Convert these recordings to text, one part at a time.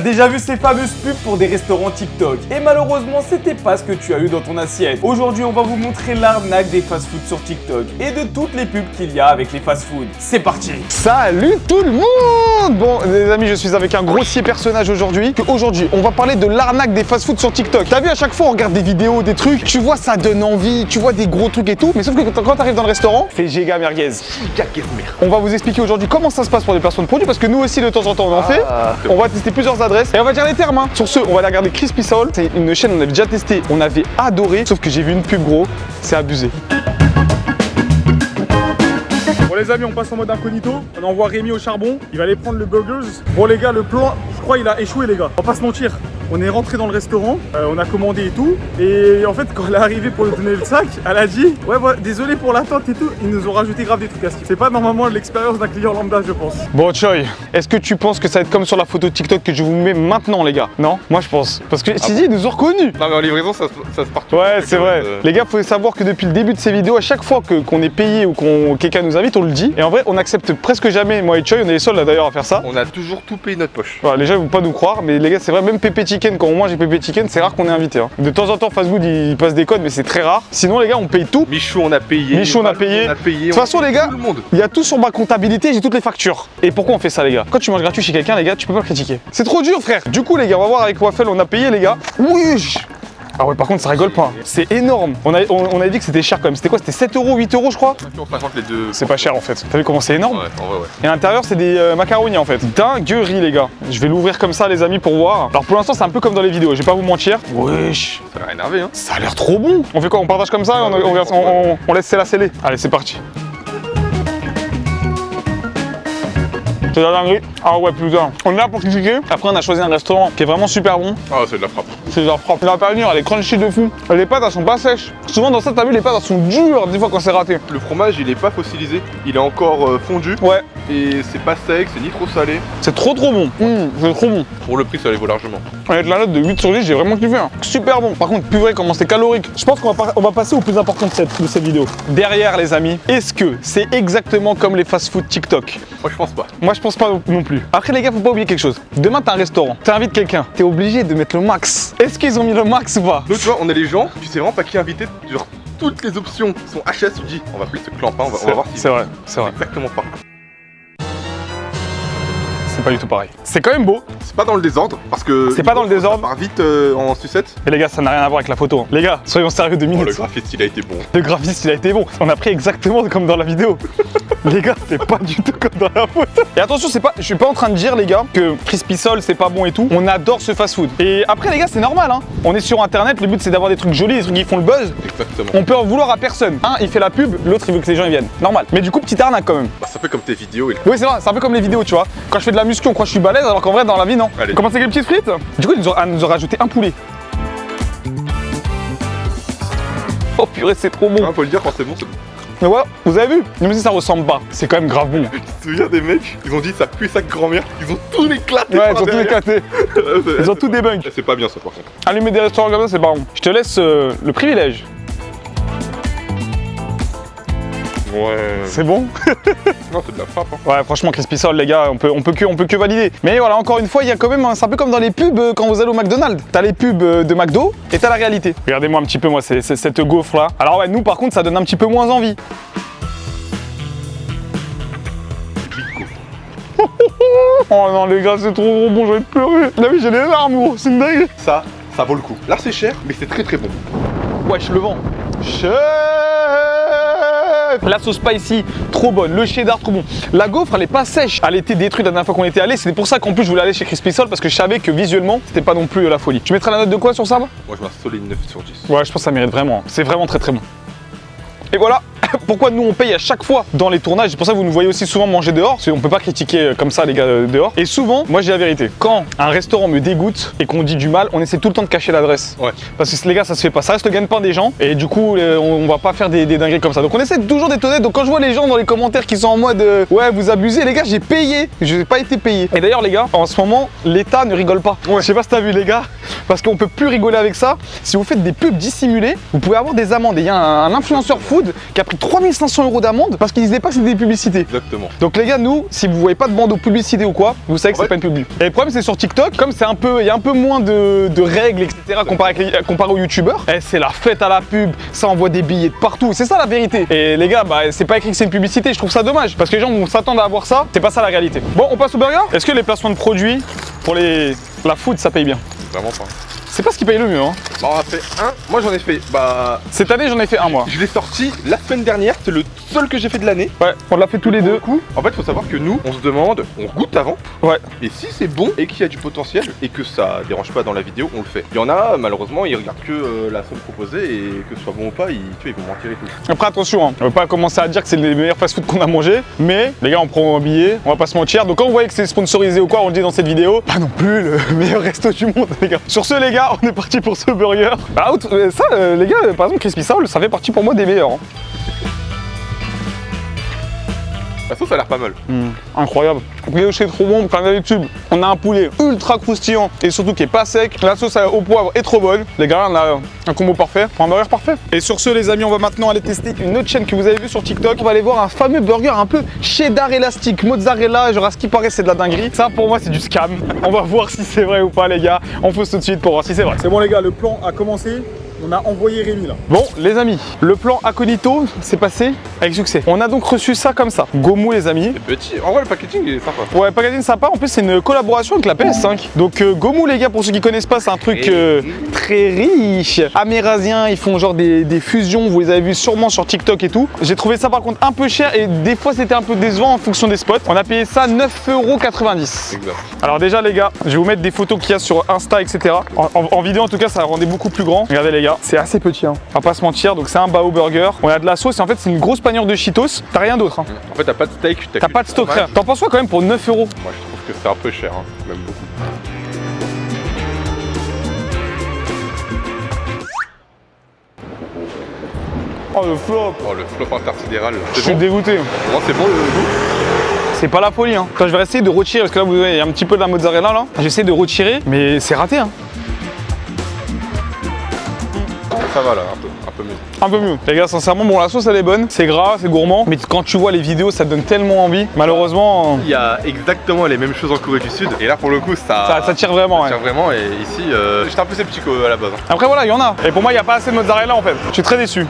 déjà vu ces fameuses pubs pour des restaurants TikTok et malheureusement c'était pas ce que tu as eu dans ton assiette. Aujourd'hui on va vous montrer l'arnaque des fast-food sur TikTok et de toutes les pubs qu'il y a avec les fast-food. C'est parti. Salut tout le monde. Bon les amis, je suis avec un grossier personnage aujourd'hui. Aujourd'hui on va parler de l'arnaque des fast-food sur TikTok. T'as vu, à chaque fois on regarde des vidéos, des trucs, tu vois ça donne envie, tu vois des gros trucs et tout, mais sauf que quand t'arrives dans le restaurant, fais giga merguez. On va vous expliquer aujourd'hui comment ça se passe pour des personnes produits parce que nous aussi de temps en temps on en fait. On va tester plusieurs adresses et on va dire les termes. Sur ce, on va aller regarder Crispy Soul. C'est une chaîne on avait déjà testé, on avait adoré, sauf que j'ai vu une pub gros, c'est abusé. Bon les amis, on passe en mode incognito, on envoie Rémi au charbon, il va aller prendre le burgers. Bon les gars, le plan, je crois il a échoué les gars, on va pas se mentir. On est rentré dans le restaurant, on a commandé et tout, et en fait quand elle est arrivée pour nous donner le sac, elle a dit ouais désolé pour l'attente et tout, ils nous ont rajouté grave des trucs à ce qui. C'est pas normalement l'expérience d'un client lambda je pense. Bon Choi, est-ce que tu penses que ça va être comme sur la photo TikTok que je vous mets maintenant les gars? Non? Moi je pense, parce que je t'ai dit, ils nous ont reconnus. Non mais en livraison ça se part tout. Ouais c'est vrai. Les gars, faut savoir que depuis le début de ces vidéos, à chaque fois qu'on est payé ou qu'on quelqu'un nous invite, on le dit. Et en vrai, on accepte presque jamais, moi et Choi, on est les seuls là d'ailleurs à faire ça. On a toujours tout payé notre poche. Voilà, les gens ils vont pas nous croire, mais les gars, c'est vrai, même Pépé Chicken, quand on mange Pépé Chicken, c'est rare qu'on est invité. Hein. De temps en temps, Fast Food il passe des codes, mais c'est très rare. Sinon, les gars, on paye tout. Michou, on a payé. Michou, on a payé. De toute façon, les gars, il y a tout sur ma comptabilité, j'ai toutes les factures. Et pourquoi on fait ça, les gars? Quand tu manges gratuit chez quelqu'un, les gars, tu peux pas le critiquer. C'est trop dur, frère. Du coup, les gars, on va voir avec Waffle, on a payé, les gars. Oui. Ah ouais, par contre, ça rigole pas. C'est énorme. On avait dit que c'était cher quand même. C'était quoi? C'était 7 €, 8 € je crois. 5,50 les deux. C'est pas cher en fait. T'as vu comment c'est énorme? Ouais, en vrai, ouais. Et à l'intérieur, c'est des macaronis en fait. Dinguerie, les gars. Je vais l'ouvrir comme ça, les amis, pour voir. Alors pour l'instant, c'est un peu comme dans les vidéos. Je vais pas vous mentir. Wesh. Ça a l'air énervé, hein. Ça a l'air trop bon. On fait quoi? On partage comme ça? On laisse la sceller. Allez, c'est parti. C'est de la dinguerie. Ah ouais, putain. On est là pour critiquer. Après, on a choisi un restaurant qui est vraiment super bon. Ah, c'est de la frappe. C'est de la frappe. La panure, elle est crunchy de fou. Les pâtes, elles sont pas sèches. Souvent, dans ça, t'as vu, les pâtes, elles sont dures des fois quand c'est raté. Le fromage, il est pas fossilisé. Il est encore fondu. Ouais. Et c'est pas sec, c'est ni trop salé. C'est trop bon. C'est trop bon. Pour le prix, ça les vaut largement. Avec la note de 8 sur 10, j'ai vraiment kiffé. Hein. Super bon. Par contre, purée, comment c'est calorique. Je pense qu'on va passer au plus important de cette vidéo. Derrière, les amis, est-ce que c'est exactement comme les fast-food TikTok? Moi, je pense pas. Moi, je pense pas non plus. Après, les gars, faut pas oublier quelque chose. Demain, t'as un restaurant, t'invites quelqu'un, t'es obligé de mettre le max. Est-ce qu'ils ont mis le max ou pas? Donc, tu vois, on est les gens, tu sais vraiment pas qui inviter. Genre, toutes les options sont HS, tu te dis, on va appeler ce clampin, on va voir si c'est vrai. exactement pas. C'est pas du tout pareil. C'est quand même beau. C'est pas dans le désordre, parce que. C'est pas dans le désordre. Ça part vite en sucette. Et les gars, ça n'a rien à voir avec la photo. Hein. Les gars, soyons sérieux 2 minutes. Oh, le graphiste, il a été bon. Le graphiste, il a été bon. On a pris exactement comme dans la vidéo. Les gars, c'est pas du tout comme dans la photo. Et attention, je suis pas en train de dire, les gars, que Crispy Soul, c'est pas bon et tout. On adore ce fast-food. Et après, les gars, c'est normal. Hein. On est sur Internet, le but, c'est d'avoir des trucs jolis, des trucs qui font le buzz. Exactement. On peut en vouloir à personne. Un, il fait la pub, l'autre, il veut que les gens y viennent. Normal. Mais du coup, petite arnaque quand même. Bah, c'est un peu comme tes vidéos. Oui, c'est vrai, c'est un peu comme les vidéos, tu vois. Quand je fais de la muscu, on croit que je suis balèze, alors qu'en vrai, dans la vie, non. Allez. Commencez avec les petites frites. Du coup, ils nous ont rajouté un poulet. Oh purée, c'est trop bon. Hein, faut le dire quand c'est bon, c'est bon. Mais voilà, vous avez vu, même si ça ressemble pas, c'est quand même grave bon. Tu te souviens des mecs, ils ont dit ça pue sa grand-mère, ils ont tout éclaté. Ouais, ils ont tout éclaté. Ils ont tout débunk. C'est pas bien ça par contre. Allumer des restaurants comme ça, c'est pas bon. Je te laisse le privilège. Ouais. C'est bon? Non, c'est de la frappe. Hein. Ouais, franchement, Crispy Soul, les gars, on peut que valider. Mais voilà, encore une fois, il y a quand même, c'est un peu comme dans les pubs quand vous allez au McDonald's. T'as les pubs de McDo et t'as la réalité. Regardez-moi un petit peu, moi, c'est cette gaufre là. Alors ouais, nous par contre, ça donne un petit peu moins envie. Oh non les gars, c'est trop bon, j'ai envie de pleurer. Là oui, j'ai les larmes, gros, c'est une dingue. Ça vaut le coup. Là c'est cher, mais c'est très bon. Wesh, le vent. Chef. La sauce spicy, trop bonne. Le cheddar, trop bon. La gaufre, elle est pas sèche. Elle était détruite la dernière fois qu'on était allé. C'était pour ça qu'en plus, je voulais aller chez Crispy Soul parce que je savais que visuellement, c'était pas non plus la folie. Tu mettrais la note de quoi sur ça? Moi, je mets un solide 9 sur 10. Ouais, je pense que ça mérite vraiment. C'est vraiment très bon. Et voilà pourquoi nous on paye à chaque fois dans les tournages. C'est pour ça que vous nous voyez aussi souvent manger dehors. Parce qu'on peut pas critiquer comme ça les gars dehors. Et souvent, moi j'ai la vérité. Quand un restaurant me dégoûte et qu'on dit du mal, on essaie tout le temps de cacher l'adresse. Ouais. Parce que les gars, ça se fait pas. Ça reste le gagne-pain des gens. Et du coup, on va pas faire des dingueries comme ça. Donc on essaie toujours d'être honnête. Donc quand je vois les gens dans les commentaires qui sont en mode ouais, vous abusez, les gars, j'ai payé. Je n'ai pas été payé. Et d'ailleurs, les gars, en ce moment, l'État ne rigole pas. Ouais. Je sais pas si t'as vu, les gars. Parce qu'on peut plus rigoler avec ça. Si vous faites des pubs dissimulées, vous pouvez avoir des amendes. Et il y a un influenceur food qui a pris 3500 € d'amende parce qu'ils disaient pas que c'était des publicités. Exactement. Donc les gars, nous, si vous voyez pas de bandeau publicité ou quoi, vous savez que c'est pas une publi. Et le problème c'est sur TikTok, comme c'est un peu, il y a un peu moins de règles, etc. comparé aux youtubeurs, c'est la fête à la pub, ça envoie des billets de partout, c'est ça la vérité. Et les gars, bah c'est pas écrit que c'est une publicité, je trouve ça dommage parce que les gens vont s'attendre à avoir ça, c'est pas ça la réalité. Bon, on passe au burger. Est-ce que les placements de produits pour la food ça paye bien? Vraiment pas. C'est pas ce qui paye le mieux, hein. Bah, on a fait un. Moi, j'en ai fait. Bah. Cette année, j'en ai fait un mois. Je l'ai sorti la semaine dernière. C'est le seul que j'ai fait de l'année. Ouais, on l'a fait tous les deux. En fait, faut savoir que nous, on se demande, on goûte avant. Ouais. Et si c'est bon et qu'il y a du potentiel et que ça dérange pas dans la vidéo, on le fait. Il y en a, malheureusement, ils regardent que la somme proposée et que ce soit bon ou pas, ils vont mentir et tout. Après, attention, hein, on va pas commencer à dire que c'est les meilleurs fast-food qu'on a mangé, mais les gars, on prend un billet, on va pas se mentir. Donc, quand vous voyez que c'est sponsorisé ou quoi, on le dit dans cette vidéo, pas non plus le meilleur resto du monde, les gars. Sur ce, les gars, on est parti pour ce burger. Bah, ça, les gars, par exemple, Crispy Soul, ça fait partie pour moi des meilleurs. Hein. La sauce a l'air pas mal. Incroyable. Le c'est trop bon, comme d'habitude. On a un poulet ultra croustillant et surtout qui est pas sec. La sauce au poivre est trop bonne. Les gars, on a un combo parfait pour un burger parfait. Et sur ce, les amis, on va maintenant aller tester une autre chaîne que vous avez vue sur TikTok. On va aller voir un fameux burger un peu cheddar élastique, mozzarella. Genre, à ce qui paraît, c'est de la dinguerie. Ça, pour moi, c'est du scam. On va voir si c'est vrai ou pas, les gars. On fonce tout de suite pour voir si c'est vrai. C'est bon les gars, le plan a commencé. On a envoyé Rémi là. Bon, les amis, le plan incognito s'est passé avec succès. On a donc reçu ça comme ça. Gomu, les amis. C'est petit. En vrai, le packaging est sympa. Ouais, packaging sympa. En plus, c'est une collaboration avec la PS5. Donc, Gomu, les gars, pour ceux qui connaissent pas, c'est un truc très riche. Amérasien, ils font genre des fusions. Vous les avez vus sûrement sur TikTok et tout. J'ai trouvé ça par contre un peu cher et des fois, c'était un peu décevant en fonction des spots. On a payé ça 9,90 €. Exact. Alors, déjà, les gars, je vais vous mettre des photos qu'il y a sur Insta, etc. En vidéo, en tout cas, ça rendait beaucoup plus grand. Regardez, les gars. C'est assez petit, hein. On va pas se mentir. Donc c'est un bao burger. On a de la sauce et en fait c'est une grosse panière de Cheetos. T'as rien d'autre. Hein. En fait, t'as pas de steak. T'as pas de stock. T'en penses quoi quand même pour 9 €? Moi, je trouve que c'est un peu cher, hein. Même beaucoup. Oh le flop. Oh, le flop intersidéral. Je suis dégoûté. Moi, c'est bon le goût. C'est pas la folie, hein. Quand je vais essayer de retirer, parce que là vous voyez, il y a un petit peu de la mozzarella là. J'essaie de retirer, mais c'est raté, hein. Ça va là, un peu mieux. Un peu mieux. Les gars, sincèrement, bon, la sauce elle est bonne, c'est gras, c'est gourmand, mais quand tu vois les vidéos, ça te donne tellement envie. Malheureusement, Il y a exactement les mêmes choses en Corée du Sud. Et là, pour le coup, ça tire vraiment. tire vraiment. Et ici, j'étais un peu sceptique à la base. Hein. Après voilà, il y en a. Et pour moi, il n'y a pas assez de mozzarella en fait. Je suis très déçu.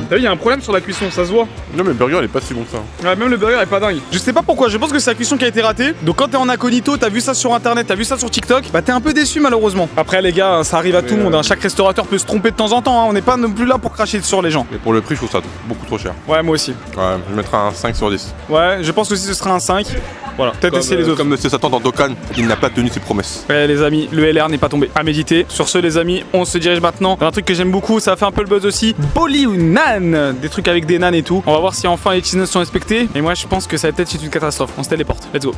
T'as vu, il y a un problème sur la cuisson, ça se voit. Non, mais le burger, il est pas si bon que ça. Ouais, même le burger est pas dingue. Je sais pas pourquoi, je pense que c'est la cuisson qui a été ratée. Donc quand t'es en incognito, t'as vu ça sur internet, t'as vu ça sur TikTok, bah t'es un peu déçu malheureusement. Après les gars, ça arrive à tout le monde, hein. Chaque restaurateur peut se tromper de temps en temps, hein. On n'est pas non plus là pour cracher sur les gens. Mais pour le prix, je trouve ça beaucoup trop cher. Ouais, moi aussi. Ouais, je mettrais un 5 sur 10. Ouais, je pense que si ce sera un 5. Voilà, peut-être essayer les autres. Comme Monsieur Satan dans Dokkan, il n'a pas tenu ses promesses. Ouais les amis, le LR n'est pas tombé. À méditer. Sur ce les amis, on se dirige maintenant vers un truc que j'aime beaucoup, ça a fait un peu le buzz aussi. Boli ou nan. Des trucs avec des nanes et tout. On va voir si enfin les cheese nuts sont respectés. Et moi je pense que ça va peut-être être une catastrophe. On se téléporte. Let's go.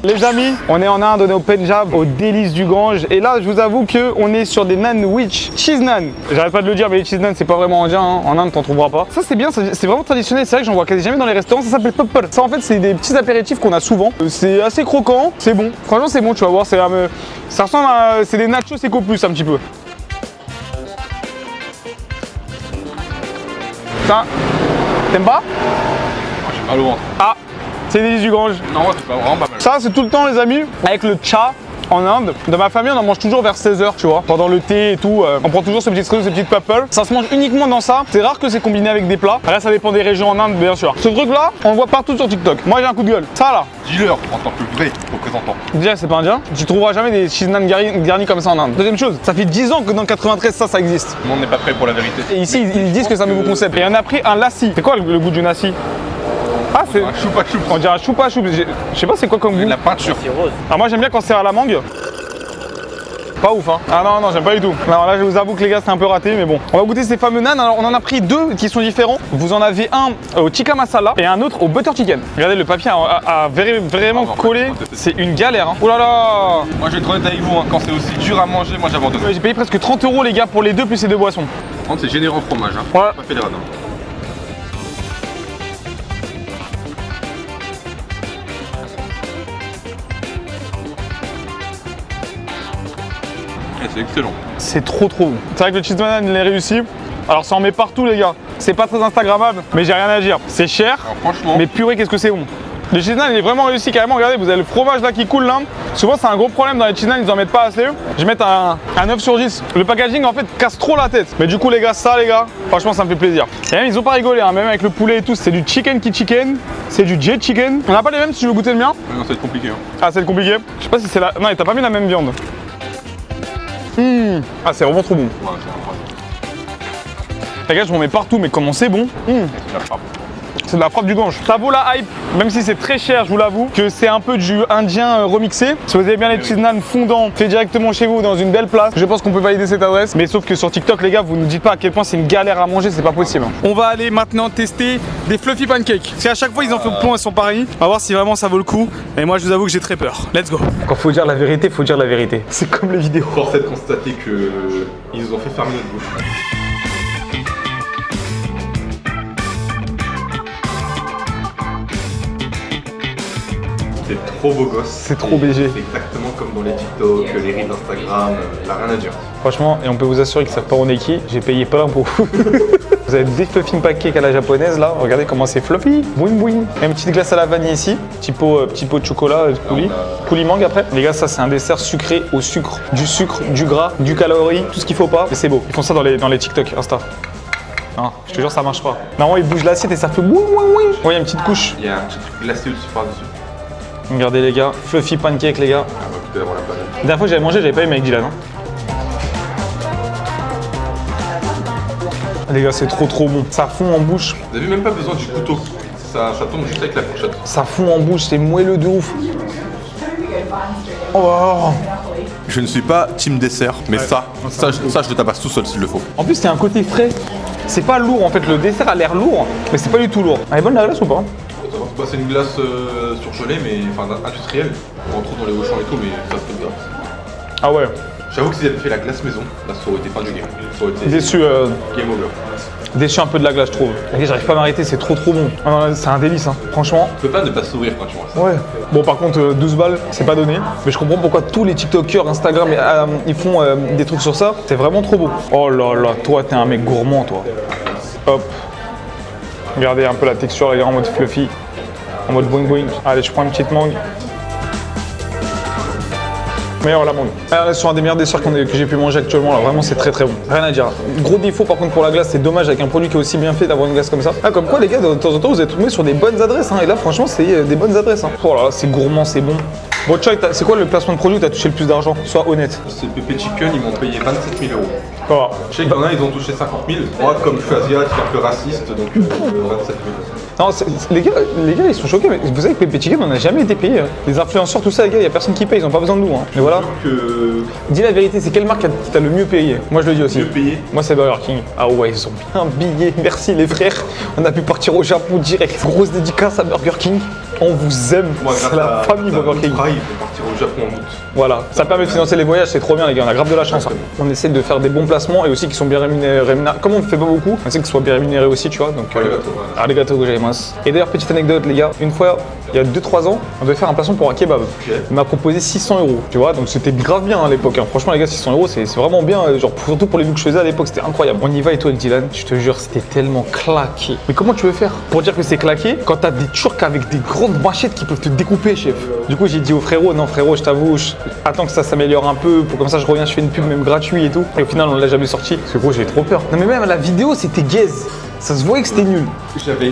Les amis, on est en Inde, on est au Punjab, aux délices du Gange. Et là, je vous avoue qu'on est sur des nan witch cheese nan. J'arrête pas de le dire, mais les cheese nan, c'est pas vraiment indien. Hein. En Inde, t'en trouveras pas. Ça, c'est bien, c'est vraiment traditionnel. C'est vrai que j'en vois quasi jamais dans les restaurants. Ça s'appelle popper. Ça, en fait, c'est des petits apéritifs qu'on a souvent. C'est assez croquant, c'est bon. Franchement, c'est bon, tu vas voir. Ça ressemble à. C'est des nachos éco plus un petit peu. Ça, t'aimes pas? J'ai mal au ventre. Ah, c'est des délices du Gange. Non, ouais, c'est pas vraiment pas mal. Ça, c'est tout le temps, les amis, avec le cha. En Inde, dans ma famille, on en mange toujours vers 16 h, tu vois. Pendant le thé et tout, on prend toujours ce petit truc, ce petit pepper. Ça se mange uniquement dans ça. C'est rare que c'est combiné avec des plats. Là, ça dépend des régions en Inde, bien sûr. Ce truc-là, on le voit partout sur TikTok. Moi, j'ai un coup de gueule. Ça, là. Dealer en tant que vrai représentant. Déjà, c'est pas indien. Tu trouveras jamais des cheese naan garnis comme ça en Inde. Deuxième chose, ça fait 10 ans que dans le 93, ça existe. Tout le monde n'est pas prêt pour la vérité. Et ici, ils disent que c'est un nouveau concept. Et on a pris un lassi. C'est quoi le goût du lassi? Ah, c'est. Un choupa choup. On dirait un choupa choup. Je sais pas c'est quoi comme goût. La peinture. Alors, moi, j'aime bien quand c'est à la mangue. Pas ouf, hein. Ah non, j'aime pas du tout. Alors là, je vous avoue que les gars, c'est un peu raté, mais bon. On va goûter ces fameux naans. Alors, on en a pris deux qui sont différents. Vous en avez un au tikka masala et un autre au butter chicken. Regardez, le papier a vraiment collé. C'est une galère, hein. Oh là là. Moi, je vais être honnête avec vous, hein. Quand c'est aussi dur à manger, moi j'abandonne. J'ai payé presque 30 € les gars pour les deux plus ces deux boissons. Par contre, c'est généreux en fromage, hein. Ouais. Pas fait les radins. C'est excellent. C'est trop bon. C'est vrai que le cheese naan, il est réussi. Alors ça en met partout les gars. C'est pas très instagrammable, mais j'ai rien à dire. C'est cher, Alors, franchement, mais purée qu'est-ce que c'est bon. Le cheese naan il est vraiment réussi carrément, regardez, vous avez le fromage là qui coule là. Souvent c'est un gros problème dans les cheese naan, ils en mettent pas assez. Je vais mettre un 9 sur 10. Le packaging en fait casse trop la tête. Mais du coup les gars, ça les gars, franchement ça me fait plaisir. Et même ils ont pas rigolé, hein, même avec le poulet et tout, c'est du chicken qui chicken, c'est du jet chicken. On n'a pas les mêmes si tu veux goûter le mien. non, ça va être compliqué. Hein. Ah c'est compliqué. Je sais pas si c'est la... Non t'as pas mis la même viande. Ah c'est vraiment trop bon. Ouais, c'est incroyable. Les gars je m'en mets partout mais comment c'est bon. C'est la frappe. C'est de la frappe du gange. Ça vaut la hype, même si c'est très cher, je vous l'avoue, que c'est un peu du indien remixé. Si vous avez bien les cheese naan fondants, fait directement chez vous dans une belle place, je pense qu'on peut valider cette adresse. Mais sauf que sur TikTok, les gars, vous ne dites pas à quel point c'est une galère à manger, c'est pas possible. On va aller maintenant tester des fluffy pancakes. Parce qu'à chaque fois, ils en font plein, elles sont pareils. On va voir si vraiment ça vaut le coup. Et moi, je vous avoue que j'ai très peur. Let's go. Quand faut dire la vérité, faut dire la vérité. C'est comme les vidéos. Force est de constater que ils nous ont fait fermer notre bouche. C'est trop beau gosse. C'est trop BG. C'est exactement comme dans les TikTok, les reels d'Instagram, là rien à dire. Franchement, et on peut vous assurer qu'ils savent pas on est qui, j'ai payé plein pour vous. Vous avez des fluffy pancakes à la japonaise là, regardez comment c'est fluffy, boing boing. Et une petite glace à la vanille ici, petit pot de chocolat, coulis mangue après. Les gars, ça c'est un dessert sucré au sucre, du gras, du calorie, tout ce qu'il faut pas. Et c'est beau, ils font ça dans les TikTok, Insta. Non, je te jure ça marche pas. Normalement ils bougent l'assiette et ça fait boing boing boing. Oh, il y a une petite couche. Il y a un petit truc glacé au-dessus par-dessus. Regardez les gars, fluffy pancake les gars. Ah bah putain, avoir la banane. La dernière fois que j'avais mangé, j'avais pas aimé avec Dylan. Hein. Les gars, c'est trop bon. Ça fond en bouche. Vous avez même pas besoin du couteau. Ça tombe juste avec la fourchette. Ça fond en bouche, c'est moelleux de ouf. Oh. Je ne suis pas team dessert, mais ça je le tabasse tout seul s'il le faut. En plus, il y a un côté frais. C'est pas lourd en fait, le dessert a l'air lourd, mais c'est pas du tout lourd. Elle est bonne la glace ou pas? Bah, c'est une glace surgelée, mais enfin industrielle. On retrouve dans les Auchan et tout, mais ça se bien. Ah ouais. J'avoue que s'ils avaient fait la glace maison, là ça aurait été fin du game. Ça aurait été Déçu, game over. déçu un peu de la glace, je trouve. Et j'arrive pas à m'arrêter, c'est trop bon. Ah non, c'est un délice, hein. Franchement. Tu peux pas ne pas sourire quand tu vois ça. Ouais. Bon, par contre, 12 balles, c'est pas donné. Mais je comprends pourquoi tous les TikTokers, Instagram, ils font des trucs sur ça. C'est vraiment trop beau. Oh là là, toi, t'es un mec gourmand, toi. Hop. Regardez un peu la texture, les gars, en mode fluffy. En mode boing boing. Allez, je prends une petite mangue. Meilleur la mangue. Alors, sur un des meilleurs desserts que j'ai pu manger actuellement, là, vraiment c'est très bon. Rien à dire. Gros défaut par contre pour la glace, c'est dommage avec un produit qui est aussi bien fait d'avoir une glace comme ça. Ah, comme quoi les gars, de temps en temps vous êtes tombés sur des bonnes adresses, hein. Et là franchement c'est des bonnes adresses. Hein. Oh là là, c'est gourmand, c'est bon. Bon, Choi, c'est quoi le placement de produit où t'as touché le plus d'argent? Sois honnête. C'est Pépé Chicken, ils m'ont payé 27 000 euros. Oh. Je sais qu'il y en a, ils ont touché 50 000. Moi, comme je suis asiatique, un peu raciste, donc 27 000. Non, les gars, ils sont choqués, mais vous savez que Pépé Chicken, on n'a jamais été payé. Hein. Les influenceurs, tout ça, les gars, il n'y a personne qui paye, ils n'ont pas besoin de nous. Hein. Mais voilà. Dis la vérité, c'est quelle marque qui t'a le mieux payé? Moi, je le dis aussi. Mieux payé? Moi, c'est Burger King. Ah ouais, ils ont bien billé. Merci les frères. On a pu partir au Japon direct. Grosse dédicace à Burger King. On vous aime. C'est la famille Burger King. Ils vont partir au Japon en août. Voilà, ça permet de financer les voyages, c'est trop bien les gars, on a grave de la chance. Hein. On essaie de faire des bons placements et aussi qui sont bien rémunérés. Comme on ne fait pas beaucoup, on essaie que ce soit bien rémunéré aussi, tu vois. Donc, arigato gozaimasu. Et d'ailleurs, petite anecdote les gars, une fois, il y a 2-3 ans, on devait faire un placement pour un kebab. Okay. Il m'a proposé 600 €, tu vois, donc c'était grave bien à l'époque. Hein. Franchement les gars, 600 €, c'est vraiment bien, genre surtout pour les vues que je faisais à l'époque, c'était incroyable. On y va et toi, Dylan, je te jure, c'était tellement claqué. Mais comment tu veux faire pour dire que c'est claqué quand t'as des Turcs avec des grandes machettes qui peuvent te découper, chef? Du coup, j'ai dit au frérot, non frérot, je t'avoue, attends que ça s'améliore un peu, pour comme ça je reviens, je fais une pub même gratuite et tout. Et au final, on l'a jamais sorti, parce que gros, j'ai trop peur. Non mais même la vidéo, c'était gaze. Ça se voyait que c'était nul. J'avais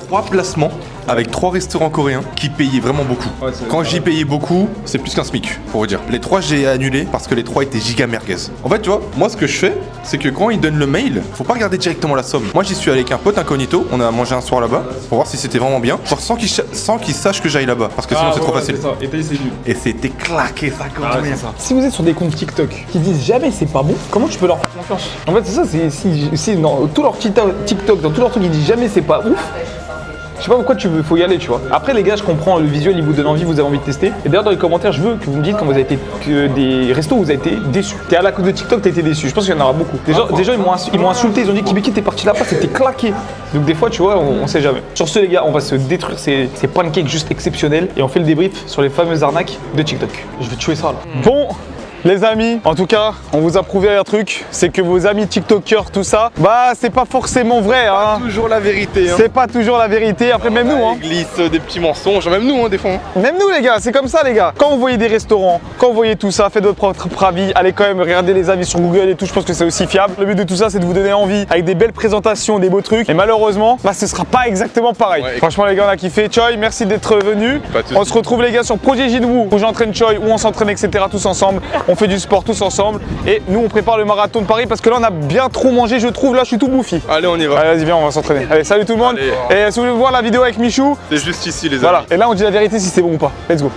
3 placements avec 3 restaurants coréens qui payaient vraiment beaucoup. Ouais, quand j'y payais beaucoup, c'est plus qu'un SMIC, pour vous dire. Les 3, j'ai annulé parce que les 3 étaient giga merguez. En fait, tu vois, moi, ce que je fais, c'est que quand ils donnent le mail, faut pas regarder directement la somme. Moi, j'y suis allé avec un pote incognito, on a mangé un soir là-bas, pour voir si c'était vraiment bien, genre sans qu'il sache que j'aille là-bas, parce que sinon c'est trop facile. Ça. Et c'est nul. Et c'était claqué, ça quand même. Si vous êtes sur des comptes TikTok qui disent jamais c'est pas bon, comment tu peux leur faire confiance? En fait, c'est ça, si dans tout leur TikTok, dans tout leur truc, ils disent jamais c'est pas ouf. Je sais pas pourquoi faut y aller, tu vois. Après les gars, je comprends, le visuel il vous donne envie, vous avez envie de tester. Et d'ailleurs dans les commentaires, je veux que vous me dites quand vous avez été que des restos où vous avez été déçus. T'es à la cause de TikTok, t'as été déçu. Je pense qu'il y en aura beaucoup. Des gens ils m'ont insulté, ils ont dit Kibiki t'es parti là-bas, c'était claqué. Donc des fois, tu vois, on sait jamais. Sur ce les gars, on va se détruire ces pancakes juste exceptionnels et on fait le débrief sur les fameuses arnaques de TikTok. Je vais tuer ça là. Bon, Les amis, en tout cas, on vous a prouvé un truc, c'est que vos amis TikTokers, tout ça, bah c'est pas forcément vrai. Hein. Toujours la vérité. Hein. C'est pas toujours la vérité. Après, même nous, hein. Ils glissent des petits mensonges, même nous, hein, des fois. Hein. Même nous, les gars, c'est comme ça, les gars. Quand vous voyez des restaurants, quand vous voyez tout ça, faites votre propre avis. Allez quand même regarder les avis sur Google et tout. Je pense que c'est aussi fiable. Le but de tout ça, c'est de vous donner envie avec des belles présentations, des beaux trucs. Et malheureusement, bah ce sera pas exactement pareil. Ouais. Franchement, les gars, on a kiffé. Choi, merci d'être venu. On se retrouve, les gars, sur Projet Jinwoo où j'entraîne Choi, où on s'entraîne, etc. tous ensemble. On fait du sport tous ensemble. Et nous, on prépare le marathon de Paris parce que là, on a bien trop mangé, je trouve. Là, je suis tout bouffi. Allez, on y va. Allez, vas-y, viens, on va s'entraîner. Allez, salut tout le monde. Allez. Et si vous voulez voir la vidéo avec Michou, C'est juste ici, les amis. voilà. Et là, on dit la vérité si c'est bon ou pas. Let's go.